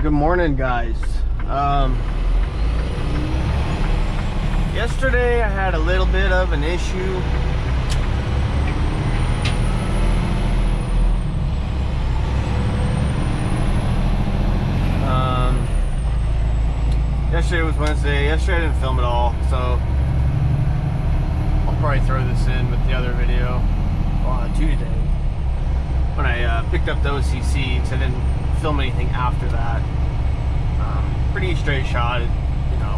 Good morning, guys. Yesterday I had a little bit of an issue. Yesterday was Wednesday. Yesterday I didn't film at all, so I'll probably throw this in with the other video on Tuesday when I picked up the OCC, because I didn't film anything after that. Pretty straight shot,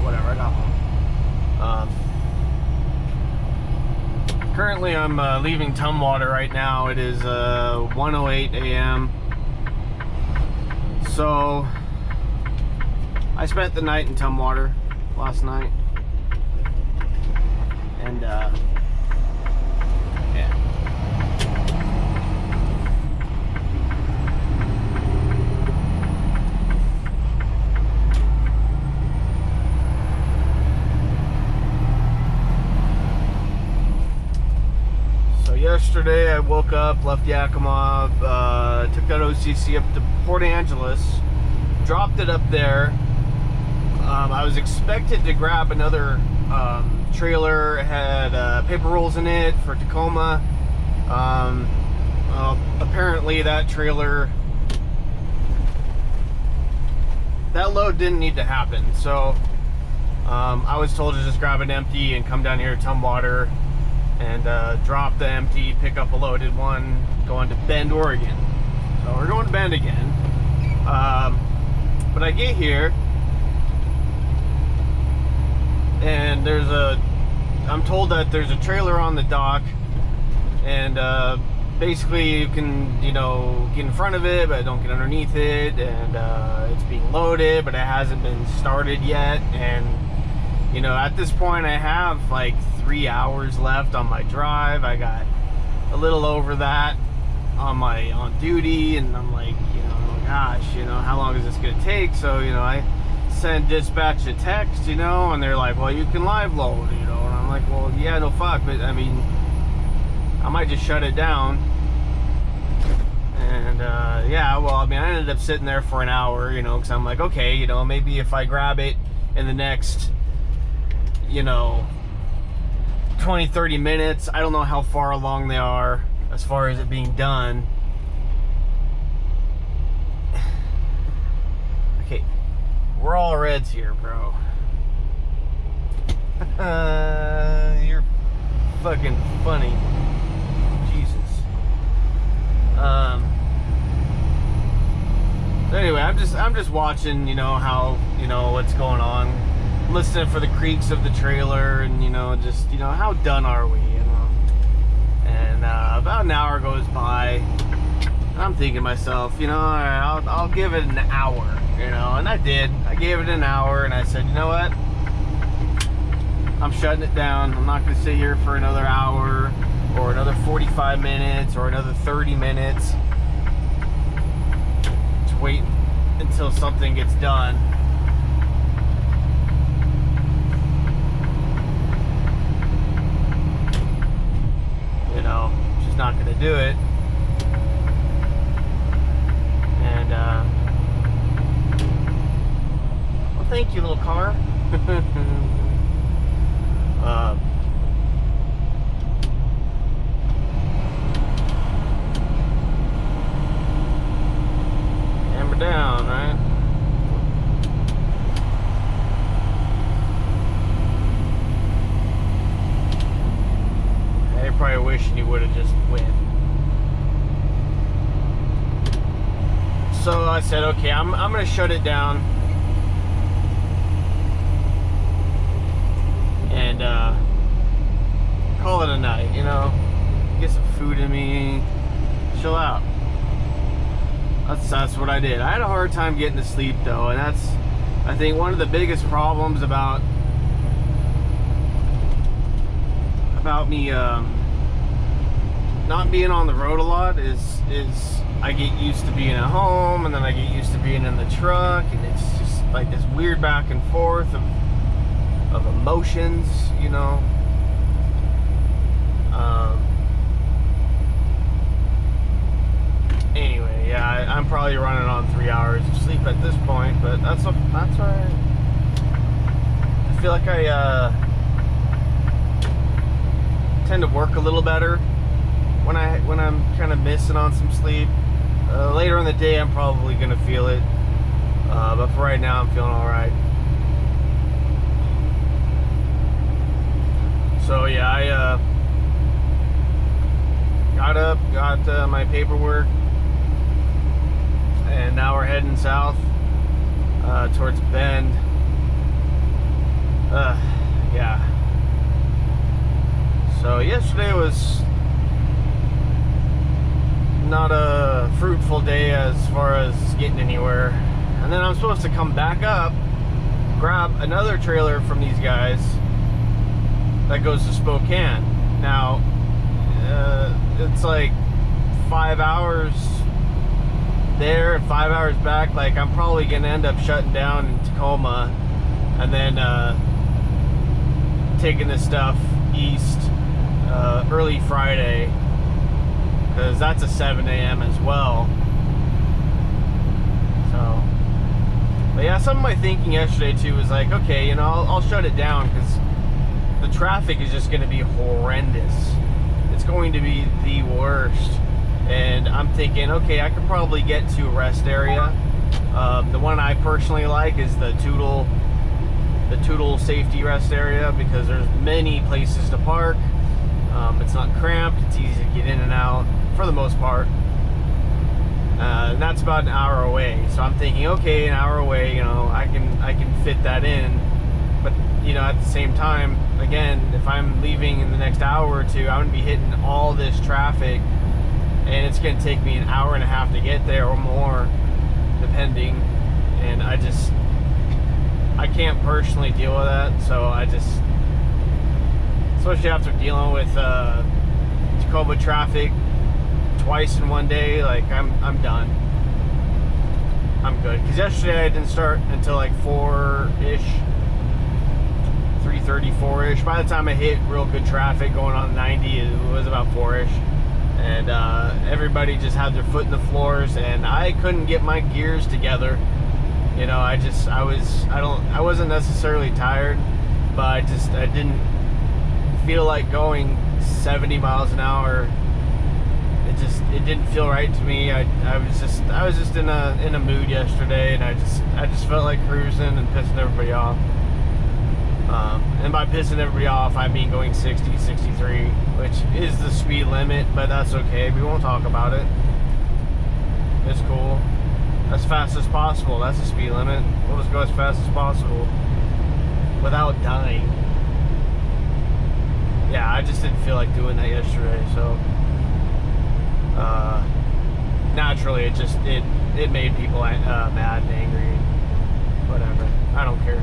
whatever, I got home. Currently I'm leaving Tumwater right now. It is 1:08 a.m. So I spent the night in Tumwater last night, and yeah. So yesterday I woke up, left Yakima, took that OCC up to Port Angeles, dropped it up there. I was expected to grab another trailer. It had paper rolls in it for Tacoma. Apparently that trailer, that load didn't need to happen. So I was told to just grab an empty and come down here to Tumwater and drop the empty, pick up a loaded one, going to Bend, Oregon. So we're going to Bend again. But I get here, and I'm told that there's a trailer on the dock, and basically you can, get in front of it, but don't get underneath it, and it's being loaded, but it hasn't been started yet. And, at this point I have like 3 hours left on my drive. I got a little over that on duty, and I'm like, gosh, how long is this gonna take? So, I send dispatch a text, and they're like, well, you can live load, and I'm like, well, yeah, no fuck, but I mean, I might just shut it down. And yeah, well, I mean, I ended up sitting there for an hour, because I'm like, okay, maybe if I grab it in the next 20-30 minutes, I don't know how far along they are as far as it being done. Okay, we're all reds here, bro. You're fucking funny. Jesus. So anyway, I'm just watching, how, what's going on. I'm listening for the creaks of the trailer, and just how done are we, And about an hour goes by, and I'm thinking to myself, all right, I'll give it an hour, and I did. I gave it an hour, and I said, you know what? I'm shutting it down. I'm not going to sit here for another hour, or another 45 minutes, or another 30 minutes. Just wait until something gets done. Just not going to do it. And, well, thank you, little car. Hammer down, right? You're probably wishing you would have just went. So I said, okay, I'm gonna shut it down and call it a night, get some food in me, chill out. That's what I did. I had a hard time getting to sleep though, and that's, I think, one of the biggest problems about me not being on the road a lot is I get used to being at home, and then I get used to being in the truck, and it's just like this weird back and forth of emotions, Anyway, yeah, I'm probably running on 3 hours of sleep at this point, but that's all right. I feel like I tend to work a little better when I'm kind of missing on some sleep. Later in the day, I'm probably gonna feel it, but for right now, I'm feeling all right. So yeah, I got up, got my paperwork, and now we're heading south towards Bend. Yeah. So yesterday was not a fruitful day as far as getting anywhere. And then I'm supposed to come back up, grab another trailer from these guys that goes to Spokane. Now, it's like 5 hours there and 5 hours back. Like, I'm probably gonna end up shutting down in Tacoma and then taking this stuff east early Friday, because that's a 7 a.m. as well. So, but yeah, some of my thinking yesterday too was like, okay, you know, I'll shut it down because the traffic is just going to be horrendous. It's going to be the worst. And I'm thinking, okay, I could probably get to a rest area. The one I personally like is the Tootle safety rest area, because there's many places to park. It's not cramped, it's easy to get in and out for the most part. And that's about an hour away. So I'm thinking, okay, an hour away, you know, I can fit that in. But you know, at the same time, again, if I'm leaving in the next hour or two, I'm gonna be hitting all this traffic, and it's gonna take me an hour and a half to get there or more, depending. And I can't personally deal with that. So especially after dealing with Tacoma traffic twice in one day, like I'm done. I'm good. Because yesterday I didn't start until like 4-ish, 3:30, 4-ish. By the time I hit real good traffic going on 90, it was about 4-ish. And everybody just had their foot in the floors, and I couldn't get my gears together. You know, I wasn't necessarily tired, but I didn't feel like going 70 miles an hour. It didn't feel right to me. I was just in a mood yesterday, and I just felt like cruising and pissing everybody off. And by pissing everybody off, I mean going 60, 63, which is the speed limit, but that's okay. We won't talk about it. It's cool. As fast as possible. That's the speed limit. We'll just go as fast as possible without dying. Yeah, I just didn't feel like doing that yesterday, so naturally it made people mad and angry. Whatever. I don't care.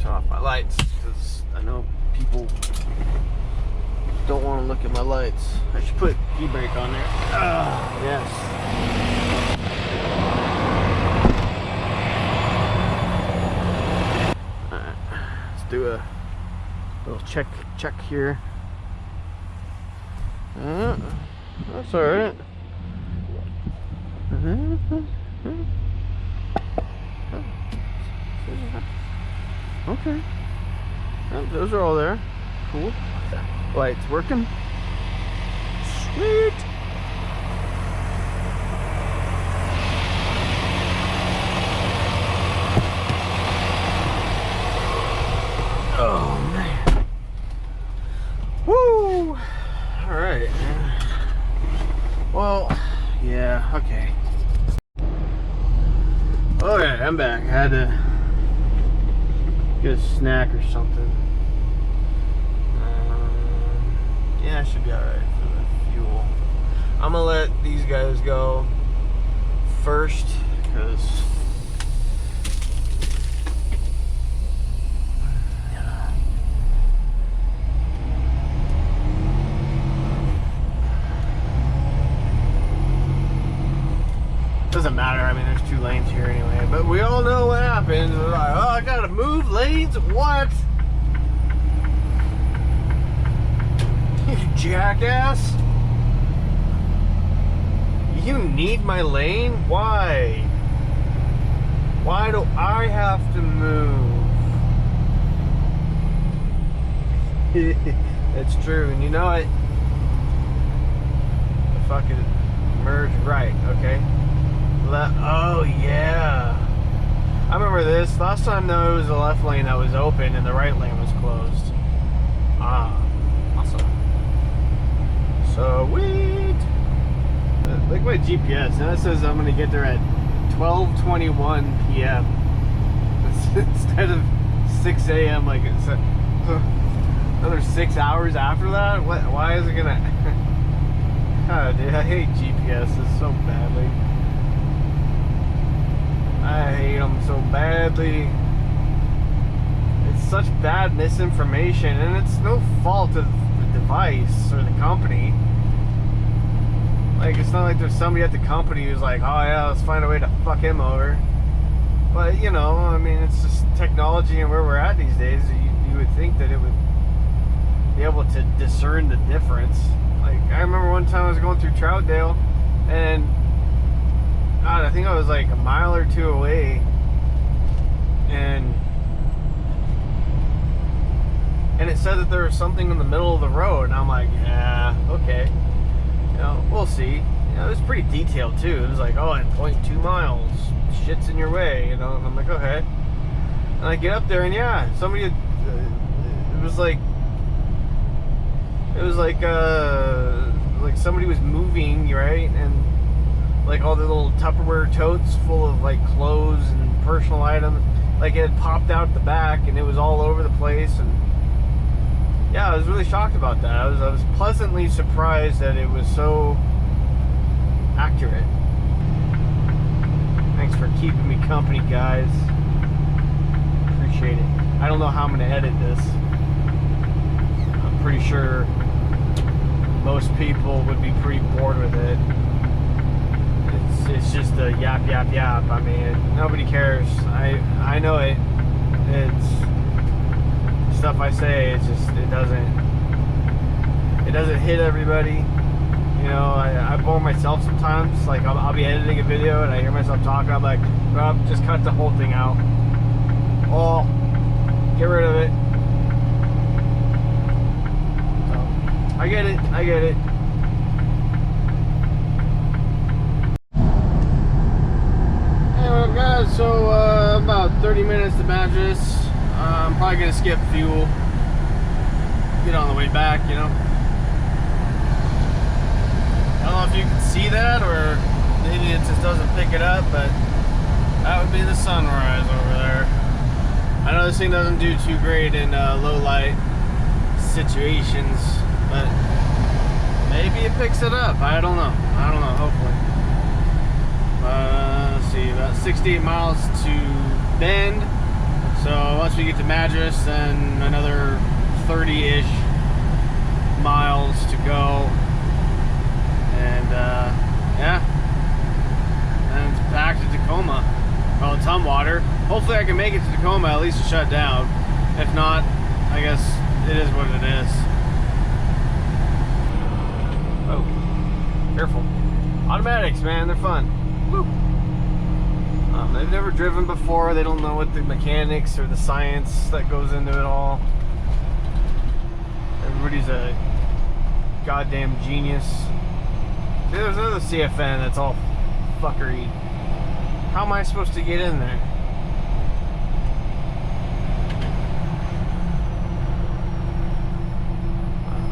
Turn off my lights because I know people don't want to look at my lights. I should put e-brake on there. Yes. Alright, let's do a little check here. That's alright. Okay. Those are all there. Cool. Lights working. Sweet. Oh man. Woo! Alright. Well, yeah, okay. Okay, I'm back. I had to get a snack or something. Yeah, I should be alright for the fuel. I'm gonna let these guys go first, because doesn't matter. I mean, there's 2 lanes here anyway, but we all know what happens. We're like, oh, I gotta move lanes. What? You jackass. need my lane? Why? Why do I have to move? It's true, and you know it. The fucking merge right, okay. Oh yeah. I remember this. Last time though, it was the left lane that was open and the right lane was closed. Ah, awesome. Sweet. Look at my GPS. Now it says I'm gonna get there at 12:21 p.m. instead of 6 a.m. like it's another 6 hours after that. What? Why is it gonna? God, dude, I hate GPSs so badly. I hate them so badly. It's such bad misinformation, and it's no fault of the device or the company. Like, it's not like there's somebody at the company who's like, oh yeah, let's find a way to fuck him over. But, you know, I mean, it's just technology and where we're at these days. You would think that it would be able to discern the difference. Like, I remember one time I was going through Troutdale, and God, I think I was like a mile or two away, and it said that there was something in the middle of the road, and I'm like, yeah, okay, you know, we'll see. You know, it was pretty detailed too. It was like, oh, in 0.2 miles, shit's in your way, you know, and I'm like, okay. And I get up there, and yeah, somebody had, it was like somebody was moving, right, and like all the little Tupperware totes full of like clothes and personal items, like it had popped out the back and it was all over the place. And yeah, I was really shocked about that. I was pleasantly surprised that it was so accurate. Thanks for keeping me company, guys. Appreciate it. I don't know how I'm gonna edit this. I'm pretty sure most people would be pretty bored with it. It's just a yap. I mean, nobody cares. I know it. It's stuff I say. It's just it doesn't hit everybody. You know, I bore myself sometimes. Like I'll be editing a video and I hear myself talking. I'm like, well, just cut the whole thing out. Oh, get rid of it. So, I get it. Guys, so about 30 minutes to Madras. I'm probably gonna skip fuel, get on the way back, you know. I don't know if you can see that or maybe it just doesn't pick it up, but that would be the sunrise over there. I know this thing doesn't do too great in low light situations, but maybe it picks it up. I don't know, hopefully. Let's see, about 68 miles to Bend. So once we get to Madras, then another 30-ish miles to go. And yeah, and it's back to Tacoma. Well, Tumwater. Hopefully I can make it to Tacoma, at least to shut down. If not, I guess it is what it is. Oh, careful. Automatics, man, they're fun. Woo. They've never driven before. They don't know what the mechanics or the science that goes into it all. Everybody's a goddamn genius. See, there's another CFN that's all fuckery. How am I supposed to get in there?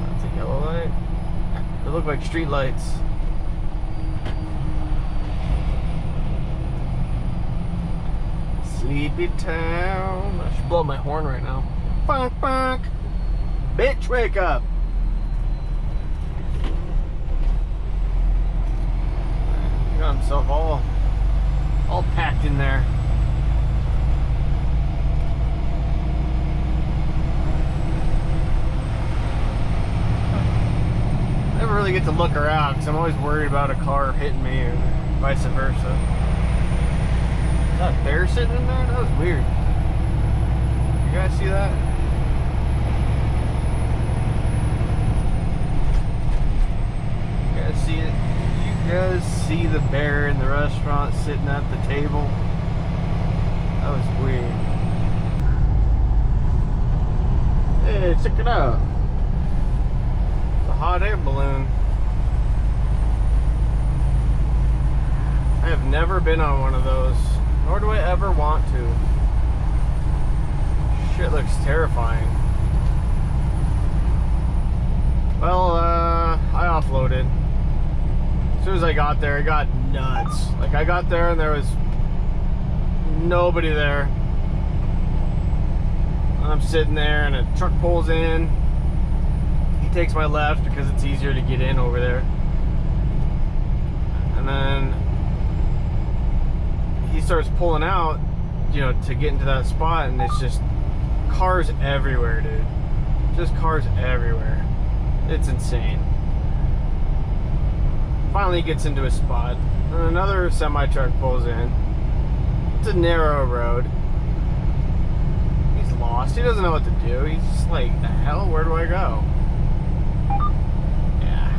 That's a yellow light. They look like street lights. Sleepy town. I should blow my horn right now. Bonk, bonk. Bitch, wake up. He got himself all packed in there. I never really get to look around because I'm always worried about a car hitting me or vice versa. Is that a bear sitting in there? That was weird. You guys see that? You guys see it? You just see the bear in the restaurant sitting at the table. That was weird. Hey, check it out. It's a hot air balloon. I have never been on one of those, nor do I ever want to. Shit looks terrifying. Well, I offloaded. As soon as I got there, it got nuts. Like, I got there and there was nobody there. I'm sitting there and a truck pulls in. He takes my left because it's easier to get in over there. And then he starts pulling out, you know, to get into that spot, and it's just cars everywhere, dude. Just cars everywhere. It's insane. Finally gets into a spot, and another semi-truck pulls in. It's a narrow road. He's lost. He doesn't know what to do. He's just like, the hell, where do I go? Yeah.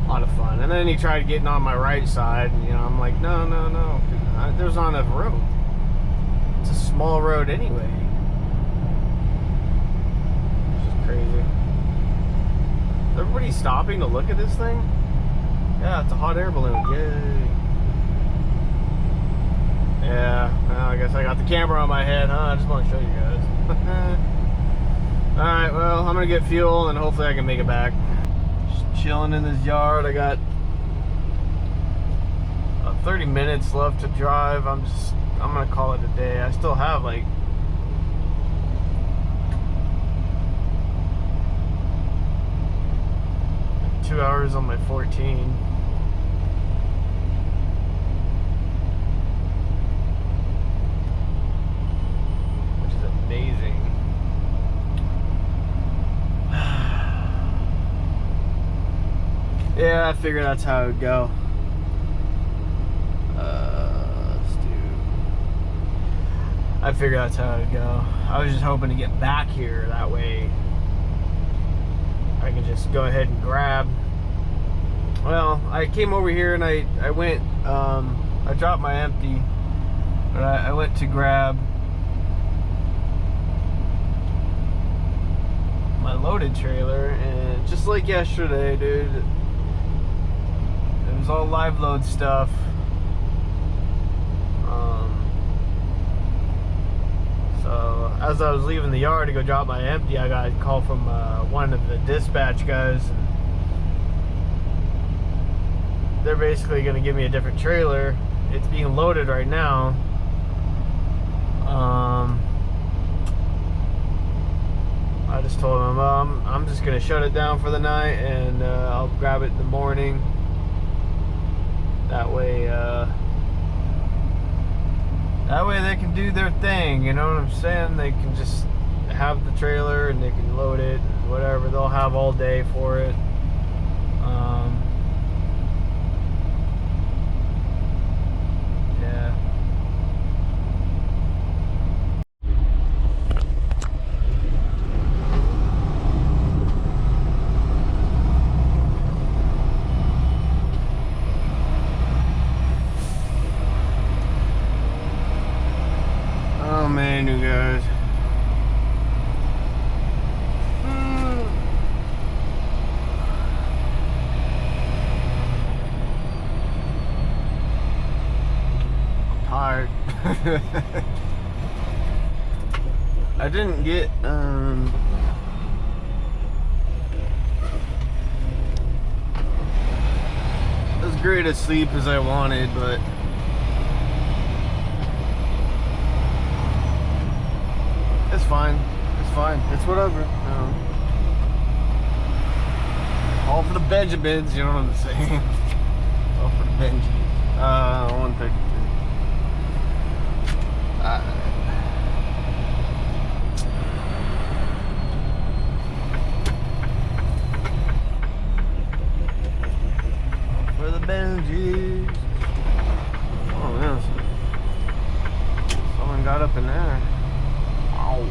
A lot of fun. And then he tried getting on my right side, and, you know, I'm like, no. There's not enough room. It's a small road anyway. It's just crazy. Is everybody stopping to look at this thing? Yeah, it's a hot air balloon. Yay. Yeah, well, I guess I got the camera on my head, huh? I just want to show you guys. Alright, well, I'm going to get fuel and hopefully I can make it back. Just chilling in this yard. I got 30 minutes left to drive. I'm going to call it a day. I still have like 2 hours on my 14. Amazing. Yeah, I figured that's how it would go. I figured that's how it would go. I was just hoping to get back here. That way I can just go ahead and grab. Well, I came over here and I went, I dropped my empty, but I went to grab my loaded trailer, and just like yesterday, dude, it was all live load stuff. So as I was leaving the yard to go drop my empty, I got a call from one of the dispatch guys, and they're basically going to give me a different trailer. It's being loaded right now. I just told him, I'm just going to shut it down for the night, and I'll grab it in the morning. That way they can do their thing, you know what I'm saying? They can just have the trailer and they can load it, whatever. They'll have all day for it. Yeah. Oh man, you guys. I'm tired. I didn't get as great a sleep as I wanted, but it's fine. It's fine. It's whatever. All for the Benjamins, you know what I'm saying? All for the Benjis. 132. For the Benjis. Oh, yes. Someone got up in there. Ow.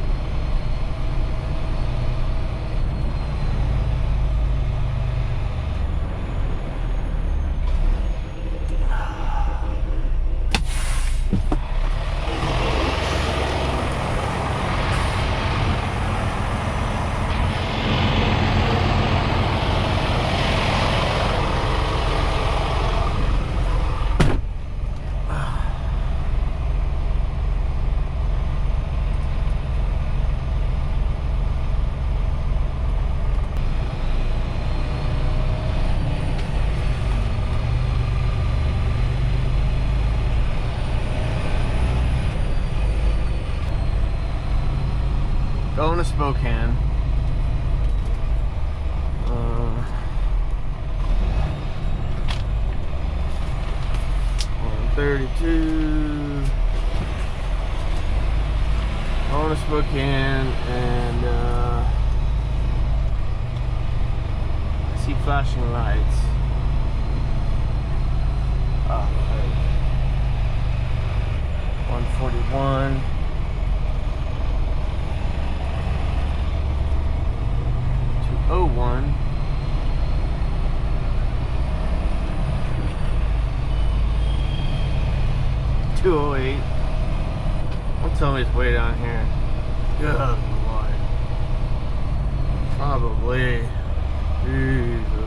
going to Spokane. 132. Going to Spokane, and I see flashing lights. Oh, 141. 201. 208. Don't tell me it's way down here. Good Lord. Probably. Jesus.